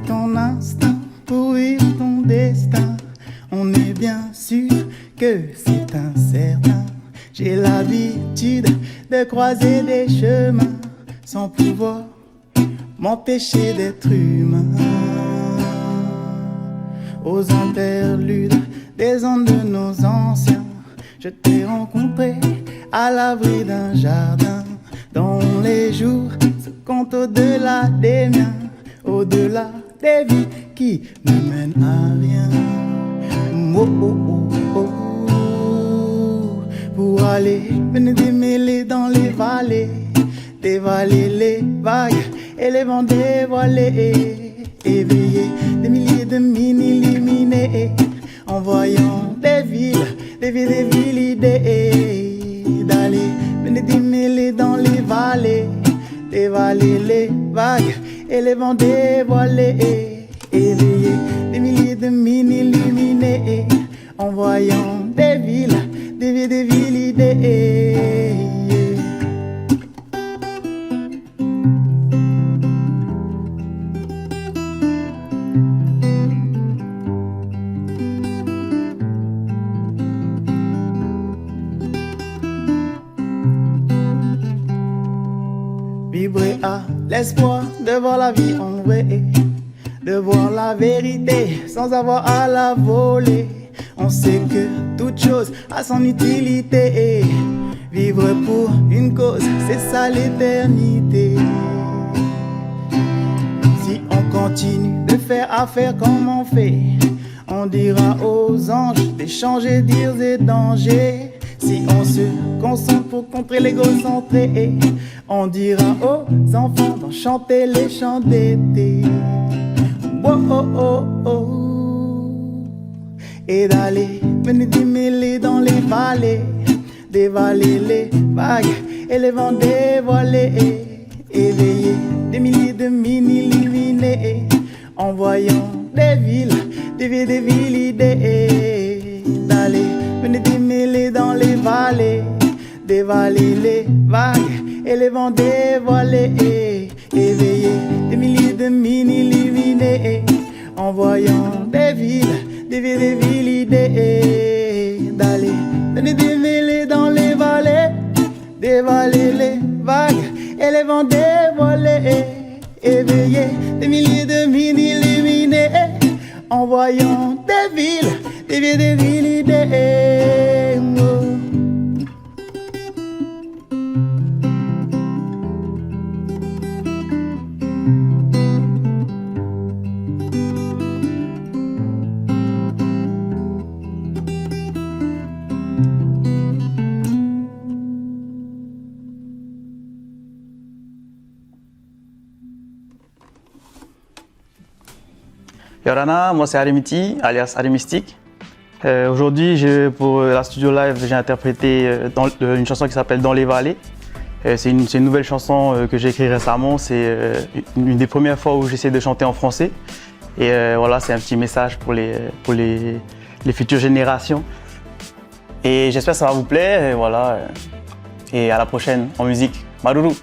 ton instinct pour vivre ton destin. On est bien sûr que c'est incertain. J'ai l'habitude de croiser des chemins sans pouvoir m'empêcher d'être humain. Aux interludes des ondes de nos anciens, je t'ai rencontré à l'abri d'un jardin, dont les jours se comptent au-delà des miens, au-delà des vies qui ne mènent à rien. Oh, oh, oh, oh. Pour aller me démêler dans les vallées, dévaler les vagues et les vents dévoilés, éveiller des milliers de mines illuminées, en voyant des villes idées, d'aller me démêler dans les vallées, dévaler les vagues et les vents dévoilés, éveiller des milliers de mines illuminées, en voyant des villes idées. Vibrer à l'espoir de voir la vie en vrai, de voir la vérité sans avoir à la voler. On sait que toute chose a son utilité. Vivre pour une cause, c'est ça l'éternité. Si on continue de faire affaire comme on fait, on dira aux anges d'échanger dires et dangers. Si on se concentre pour contrer l'égocentré, on dira aux enfants d'en chanter les chants d'été. Oh oh oh oh. Et d'aller me démêler dans les vallées, dévaler les vagues et les vents dévoilés, éveiller des milliers de mines illuminées, en voyant des villes idées, d'aller me démêler dans les vallées, dévaler les vagues et les vents dévoilés, éveiller des milliers de mines illuminées, en voyant des villes idées, d'aller me démêler dans les vallées, dévaler les vagues et les vents dévoilés, éveiller des milliers de mines illuminées, en voyant des villes idées. Oh. Yorana, moi c'est Arimiti, alias Arimistique. Aujourd'hui, pour la studio live, j'ai interprété une chanson qui s'appelle Dans les vallées. C'est une nouvelle chanson que j'ai écrite récemment. C'est une des premières fois où j'essaie de chanter en français. Et voilà, c'est un petit message pour les futures générations. Et j'espère que ça va vous plaire. Et voilà. Et à la prochaine en musique. Maruru!